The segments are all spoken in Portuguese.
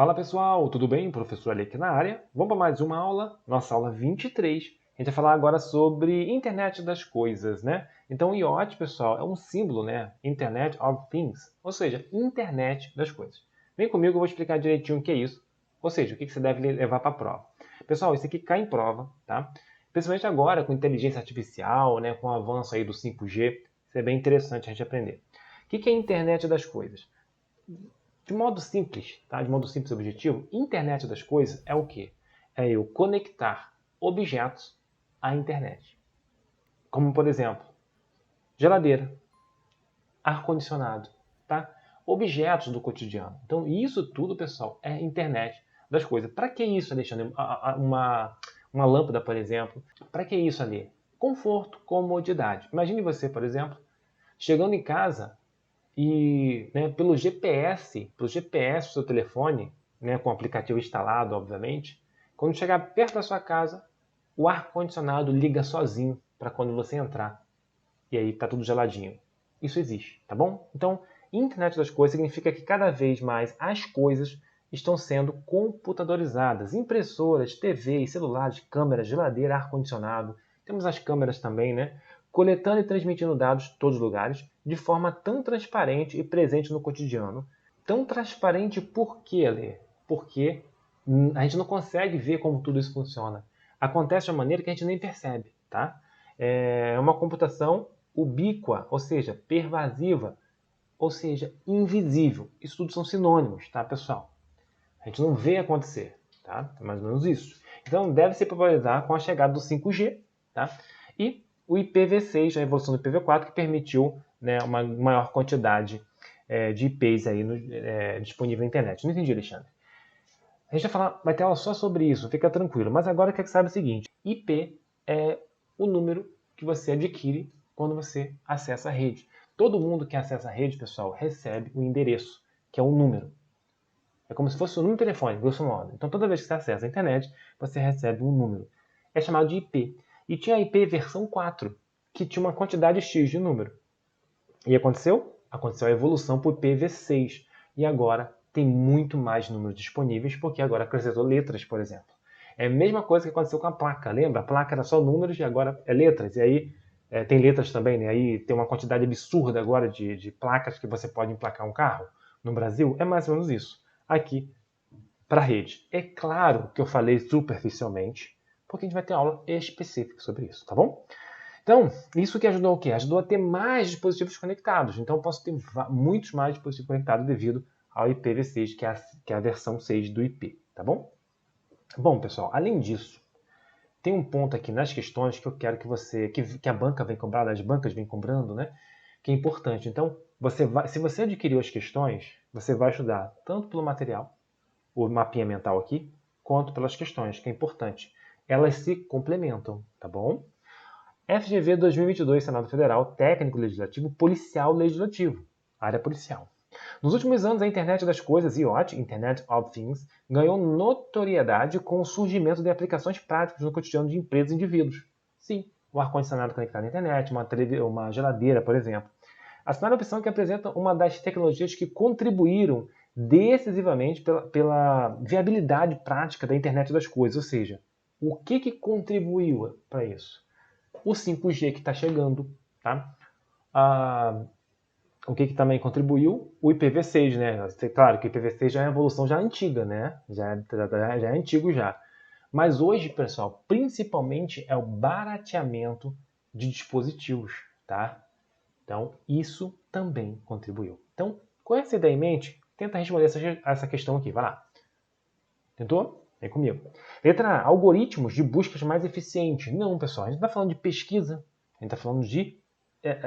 Fala pessoal, tudo bem? Professor Ali aqui na área. Vamos para mais uma aula, nossa aula 23. A gente vai falar agora sobre Internet das Coisas, né? Então, o IoT, pessoal, é um símbolo, né? Internet of Things, ou seja, Internet das Coisas. Vem comigo, eu vou explicar direitinho o que é isso, ou seja, o que você deve levar para a prova. Pessoal, isso aqui cai em prova, tá? Principalmente agora com inteligência artificial, né? Com o avanço aí do 5G, isso é bem interessante a gente aprender. O que é a Internet das Coisas? De modo simples, tá? De modo simples e objetivo, Internet das Coisas é o quê? É eu conectar objetos à internet. Como, por exemplo, geladeira, ar-condicionado, tá? Objetos do cotidiano. Então, isso tudo, pessoal, é Internet das Coisas. Para que isso, Alexandre? Uma lâmpada, por exemplo. Para que isso ali? Conforto, comodidade. Imagine você, por exemplo, chegando em casa e, né, pelo GPS do seu telefone, né, com o aplicativo instalado, obviamente, quando chegar perto da sua casa, o ar-condicionado liga sozinho para quando você entrar. E aí tá tudo geladinho. Isso existe, tá bom? Então, Internet das Coisas significa que cada vez mais as coisas estão sendo computadorizadas. Impressoras, TVs, celulares, câmeras, geladeira, ar-condicionado. Temos as câmeras também, né? Coletando e transmitindo dados de todos os lugares de forma tão transparente e presente no cotidiano. Tão transparente por quê, Lê? Porque a gente não consegue ver como tudo isso funciona. Acontece de uma maneira que a gente nem percebe, tá? É uma computação ubíqua, ou seja, pervasiva, ou seja, invisível. Isso tudo são sinônimos, tá, pessoal? A gente não vê acontecer, tá? É mais ou menos isso. Então, deve se popularizar com a chegada do 5G, tá? E o IPv6, a evolução do IPv4, que permitiu, né, uma maior quantidade de IPs aí disponível na internet. Não entendi, Alexandre. A gente vai ter aula só sobre isso, fica tranquilo. Mas agora quer que saiba o seguinte: IP é o número que você adquire quando você acessa a rede. Todo mundo que acessa a rede, pessoal, recebe o endereço, que é um número. É como se fosse um número de telefone, grosso modo. Então, toda vez que você acessa a internet, você recebe um número. É chamado de IP. E tinha a IP versão 4, que tinha uma quantidade X de número. E aconteceu? Aconteceu a evolução para o IPv6. E agora tem muito mais números disponíveis, porque agora acrescentou letras, por exemplo. É a mesma coisa que aconteceu com a placa, lembra? A placa era só números e agora é letras. E aí tem letras também, né? Aí tem uma quantidade absurda agora de placas que você pode emplacar um carro. No Brasil, é mais ou menos isso. Aqui, para a rede. É claro que eu falei superficialmente, porque a gente vai ter aula específica sobre isso, tá bom? Então, isso que ajudou o quê? Ajudou a ter mais dispositivos conectados. Então, eu posso ter muitos mais dispositivos conectados devido ao IPv6, que é a versão 6 do IP, tá bom? Bom, pessoal, além disso, tem um ponto aqui nas questões que eu quero que a banca vem cobrar, as bancas vêm cobrando, né? Que é importante. Então, se você adquiriu as questões, você vai estudar tanto pelo material, o mapinha mental aqui, quanto pelas questões, que é importante. Elas se complementam, tá bom? FGV 2022, Senado Federal, Técnico Legislativo, Policial Legislativo, área policial. Nos últimos anos, a Internet das Coisas, IoT, Internet of Things, ganhou notoriedade com o surgimento de aplicações práticas no cotidiano de empresas e indivíduos. Sim, o ar-condicionado conectado à internet, uma geladeira, por exemplo. Assinaram a opção que apresenta uma das tecnologias que contribuíram decisivamente pela viabilidade prática da Internet das Coisas, ou seja, o que contribuiu para isso? O 5G que está chegando, tá? O que também contribuiu? O IPv6, né? Claro que o IPv6 já é uma evolução já antiga, né? Já é antigo já. Mas hoje, pessoal, principalmente é o barateamento de dispositivos, tá? Então, isso também contribuiu. Então, com essa ideia em mente, tenta responder essa questão aqui. Vai lá. Tentou? Vem comigo. Letra A. Algoritmos de buscas mais eficientes. Não, pessoal. A gente não está falando de pesquisa. A gente está falando de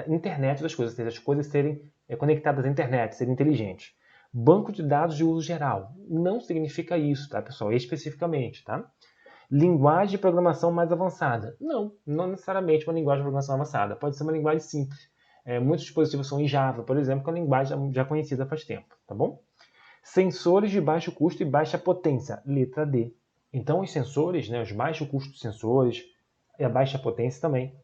internet das coisas. Ou seja, as coisas serem conectadas à internet, serem inteligentes. Banco de dados de uso geral. Não significa isso, tá, pessoal? Especificamente, tá? Linguagem de programação mais avançada. Não necessariamente uma linguagem de programação avançada. Pode ser uma linguagem simples. Muitos dispositivos são em Java, por exemplo, que é uma linguagem já conhecida faz tempo, tá bom? Sensores de baixo custo e baixa potência, letra D. Então, os sensores, né, os baixos custos sensores e a baixa potência também.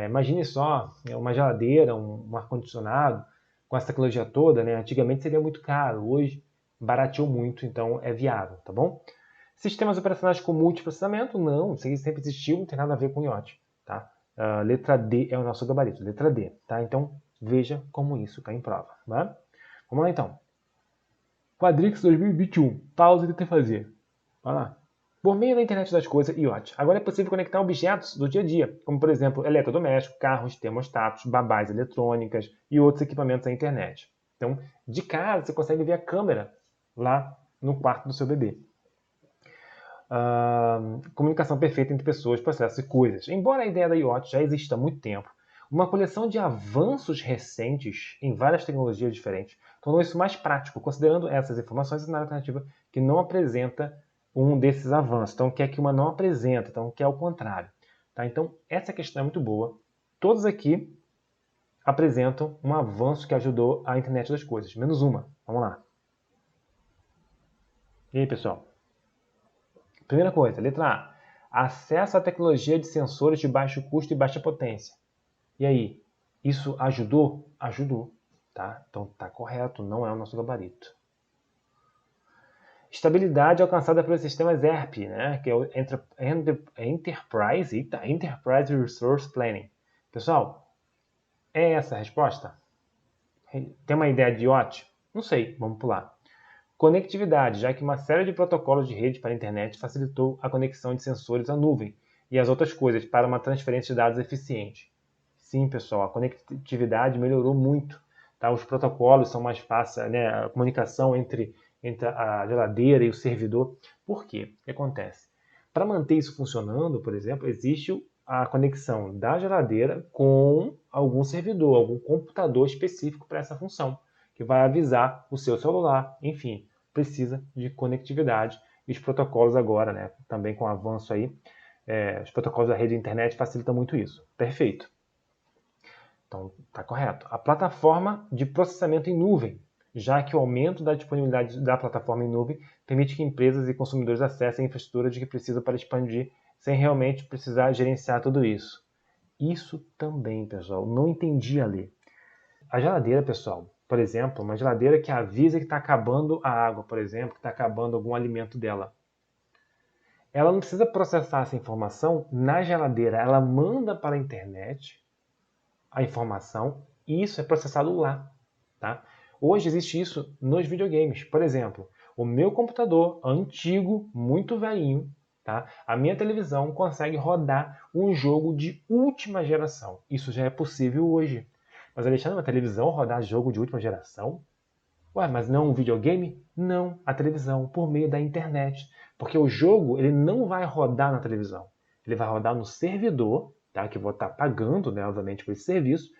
Imagine só uma geladeira, um ar-condicionado, com essa tecnologia toda, né? Antigamente seria muito caro. Hoje barateou muito, então é viável, tá bom? Sistemas operacionais com multiprocessamento? Não, isso aí sempre existiu, não tem nada a ver com IoT, tá? Letra D é o nosso gabarito, letra D, tá? Então, veja como isso cai em prova, tá? Vamos lá, então. Quadrix 2021. Pausa e tenta fazer. Vai lá. Por meio da internet das coisas, IoT, agora é possível conectar objetos do dia a dia, como, por exemplo, eletrodomésticos, carros, termostatos, babás eletrônicas e outros equipamentos à internet. Então, de casa, você consegue ver a câmera lá no quarto do seu bebê. Comunicação perfeita entre pessoas, processos e coisas. Embora a ideia da IoT já exista há muito tempo, uma coleção de avanços recentes em várias tecnologias diferentes tornou isso mais prático, considerando essas informações na alternativa que não apresenta um desses avanços. Então, quer que uma não apresenta, então quer o contrário. Tá? Então, essa questão é muito boa. Todos aqui apresentam um avanço que ajudou a internet das coisas, menos uma. Vamos lá. E aí, pessoal? Primeira coisa, letra A. Acesso à tecnologia de sensores de baixo custo e baixa potência. E aí, isso ajudou? Ajudou, tá? Então tá correto, não é o nosso gabarito. Estabilidade alcançada pelos sistemas ERP, né? Que é o Enterprise Resource Planning. Pessoal, é essa a resposta? Tem uma ideia de IoT? Não sei, vamos pular. Conectividade, já que uma série de protocolos de rede para a internet facilitou a conexão de sensores à nuvem e as outras coisas para uma transferência de dados eficiente. Sim, pessoal, a conectividade melhorou muito. Tá? Os protocolos são mais fáceis, né? A comunicação entre a geladeira e o servidor. Por quê? O que acontece? Para manter isso funcionando, por exemplo, existe a conexão da geladeira com algum servidor, algum computador específico para essa função, que vai avisar o seu celular, enfim, precisa de conectividade. E os protocolos agora, né, também com o avanço aí, os protocolos da rede de internet facilitam muito isso. Perfeito. Então, está correto. A plataforma de processamento em nuvem, já que o aumento da disponibilidade da plataforma em nuvem permite que empresas e consumidores acessem a infraestrutura de que precisam para expandir, sem realmente precisar gerenciar tudo isso. Isso também, pessoal, não entendi a ler. A geladeira, pessoal, por exemplo, uma geladeira que avisa que está acabando a água, por exemplo, que está acabando algum alimento dela. Ela não precisa processar essa informação na geladeira, ela manda para a internet a informação e isso é processado lá. Tá? Hoje existe isso nos videogames. Por exemplo, o meu computador antigo, muito velhinho, tá? A minha televisão consegue rodar um jogo de última geração. Isso já é possível hoje. Mas Alexandre, uma televisão rodar jogo de última geração? Ué, mas não um videogame? Não, a televisão, por meio da internet. Porque o jogo ele não vai rodar na televisão. Ele vai rodar no servidor, tá? Que eu vou estar pagando, né, obviamente, por esse serviço.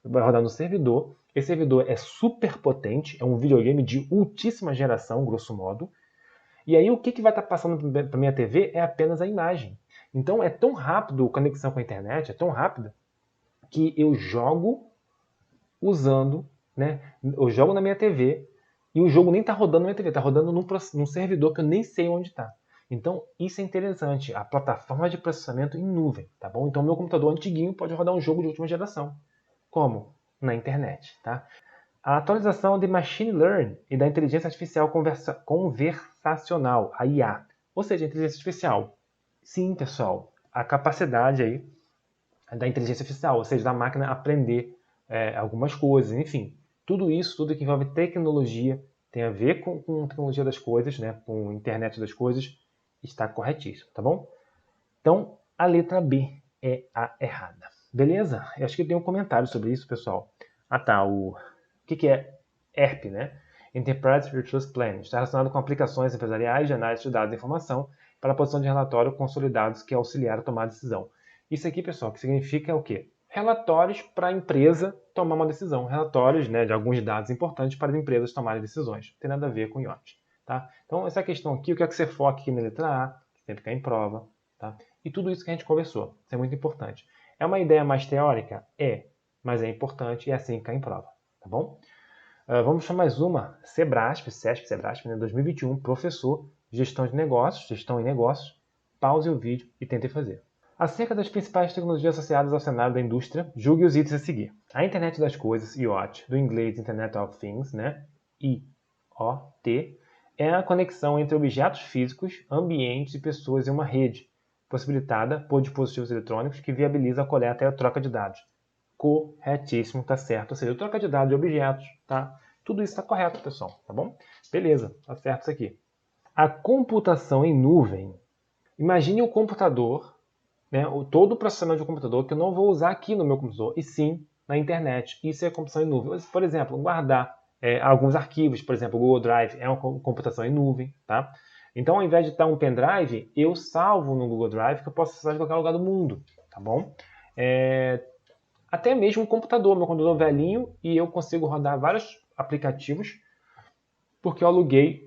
Vai rodar no servidor. Esse servidor é super potente, é um videogame de ultíssima geração, grosso modo. E aí o que vai estar passando para minha TV é apenas a imagem. Então é tão rápido a conexão com a internet, é tão rápida, que eu jogo usando, né? Eu jogo na minha TV e o jogo nem está rodando na minha TV, está rodando num servidor que eu nem sei onde está. Então, isso é interessante, a plataforma de processamento em nuvem, tá bom? Então, meu computador antiguinho pode rodar um jogo de última geração. Como? Na internet, tá? A atualização de Machine Learning e da inteligência artificial conversacional, a IA, ou seja, a inteligência artificial. Sim, pessoal, a capacidade aí da inteligência artificial, ou seja, da máquina aprender algumas coisas, enfim. Tudo isso, tudo que envolve tecnologia, tem a ver com tecnologia das coisas, né, com internet das coisas, está corretíssimo, tá bom? Então, a letra B é a errada. Beleza? Eu acho que tem um comentário sobre isso, pessoal. Ah tá, o que é ERP, né? Enterprise Resource Planning. Está relacionado com aplicações empresariais de análise de dados e informação para a produção de relatórios consolidados que auxiliar a tomar decisão. Isso aqui, pessoal, que significa o quê? Relatórios para a empresa tomar uma decisão. Relatórios, né, de alguns dados importantes para as empresas tomarem decisões. Não tem nada a ver com IoT. Tá? Então, essa questão aqui, eu quero que você foque aqui na letra A, que sempre cai em prova. Tá? E tudo isso que a gente conversou. Isso é muito importante. É uma ideia mais teórica? É. Mas é importante e é assim que cai em prova. Tá bom? Vamos para mais uma. Sebrasp, né, 2021, professor, gestão de negócios, gestão em negócios. Pause o vídeo e tente fazer. Acerca das principais tecnologias associadas ao cenário da indústria, julgue os itens a seguir. A internet das coisas, IoT, do inglês Internet of Things, né? IoT, é a conexão entre objetos físicos, ambientes e pessoas em uma rede, possibilitada por dispositivos eletrônicos que viabiliza a coleta e a troca de dados. Corretíssimo, tá certo. Ou seja, troca de dados de objetos, tá? Tudo isso está correto, pessoal, tá bom? Beleza, tá certo isso aqui. A computação em nuvem. Imagine o computador, né, todo o processamento de um computador que eu não vou usar aqui no meu computador, e sim na internet. Isso é computação em nuvem. Por exemplo, guardar alguns arquivos, por exemplo, o Google Drive é uma computação em nuvem, tá? Então, ao invés de estar um pendrive, eu salvo no Google Drive que eu posso acessar de qualquer lugar do mundo, tá bom? Até mesmo um computador, meu computador velhinho, e eu consigo rodar vários aplicativos porque eu aluguei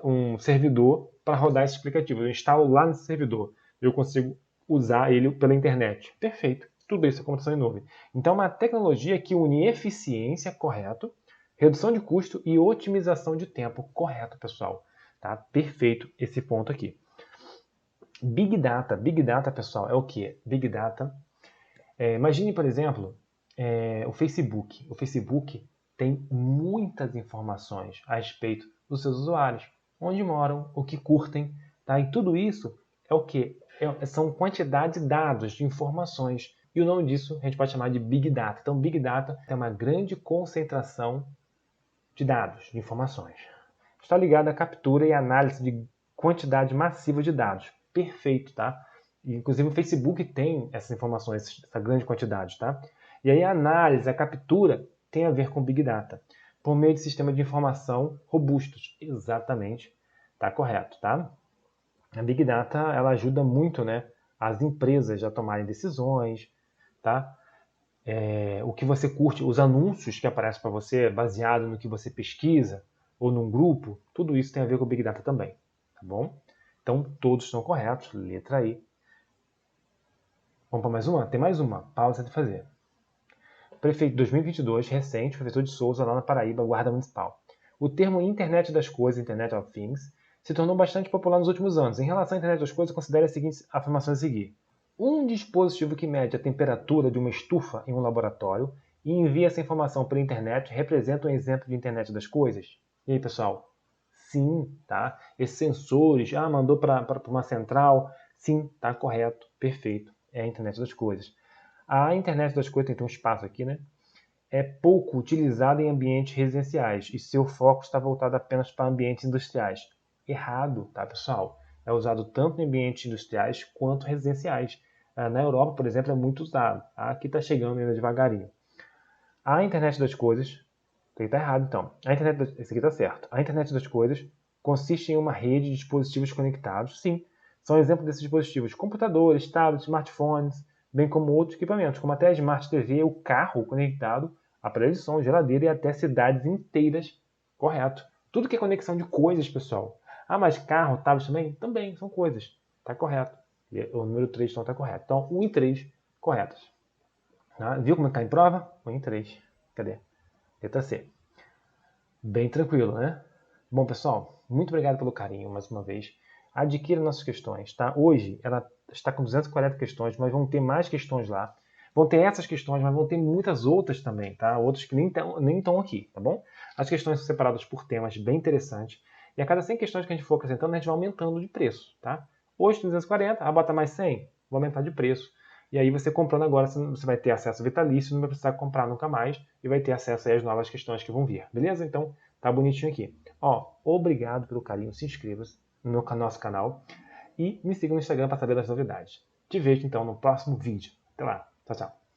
um servidor para rodar esses aplicativos. Eu instalo lá nesse servidor. Eu consigo usar ele pela internet. Perfeito. Tudo isso é computação em nuvem. Então, é uma tecnologia que une eficiência, correto, redução de custo e otimização de tempo, correto, pessoal. Tá? Perfeito esse ponto aqui. Big Data. Big Data, pessoal, é o que? Big Data. Imagine, por exemplo, o Facebook. O Facebook tem muitas informações a respeito dos seus usuários, onde moram, o que curtem, tá? E tudo isso é o que? São quantidade de dados, de informações. E o nome disso a gente pode chamar de Big Data. Então, Big Data é uma grande concentração de dados, de informações. Está ligado à captura e análise de quantidade massiva de dados. Perfeito, tá? Inclusive o Facebook tem essas informações, essa grande quantidade, tá? E aí a análise, a captura tem a ver com Big Data, por meio de sistemas de informação robustos. Exatamente, tá correto, tá? A Big Data, ela ajuda muito, né, as empresas a tomarem decisões, tá? O que você curte, os anúncios que aparecem para você, baseado no que você pesquisa, ou num grupo, tudo isso tem a ver com Big Data também, tá bom? Então, todos estão corretos, letra I. Vamos para mais uma? Tem mais uma, pausa de fazer. Prefeito 2022, recente, professor de Souza, lá na Paraíba, Guarda Municipal. O termo Internet das Coisas, Internet of Things, se tornou bastante popular nos últimos anos. Em relação à Internet das Coisas, considere as seguintes afirmações a seguir. Um dispositivo que mede a temperatura de uma estufa em um laboratório e envia essa informação pela internet representa um exemplo de Internet das Coisas? E aí, pessoal? Sim, tá? Esses sensores, mandou para uma central. Sim, tá correto, perfeito. É a Internet das Coisas. A Internet das Coisas tem um espaço aqui, né? É pouco utilizada em ambientes residenciais e seu foco está voltado apenas para ambientes industriais. Errado, tá, pessoal? É usado tanto em ambientes industriais quanto residenciais. Na Europa, por exemplo, é muito usado. Aqui está chegando ainda devagarinho. A Internet das Coisas, isso aqui está errado então. Esse aqui está certo. A Internet das Coisas consiste em uma rede de dispositivos conectados. Sim, são exemplos desses dispositivos: computadores, tablets, smartphones, bem como outros equipamentos, como até a Smart TV, o carro conectado, aparelho de som, geladeira e até cidades inteiras. Correto. Tudo que é conexão de coisas, pessoal. Mas carro, tablet também? Também, são coisas. Está correto. E o número 3 então está correto. Então, 1 e 3 corretos. Tá? Viu como está em prova? 1 e 3. Cadê? Letra C. Bem tranquilo, né? Bom, pessoal, muito obrigado pelo carinho mais uma vez. Adquira nossas questões, tá? Hoje ela está com 240 questões, mas vão ter mais questões lá. Vão ter essas questões, mas vão ter muitas outras também, tá? Outras que nem estão aqui, tá bom? As questões são separadas por temas bem interessantes. E a cada 100 questões que a gente for acrescentando, a gente vai aumentando de preço, tá? Hoje tem 240, bota mais 100, vou aumentar de preço. E aí você comprando agora, você vai ter acesso vitalício, não vai precisar comprar nunca mais e vai ter acesso aí às novas questões que vão vir, beleza? Então, tá bonitinho aqui. Obrigado pelo carinho, se inscreva-se no nosso canal e me siga no Instagram para saber das novidades. Te vejo então no próximo vídeo. Até lá, tchau, tchau.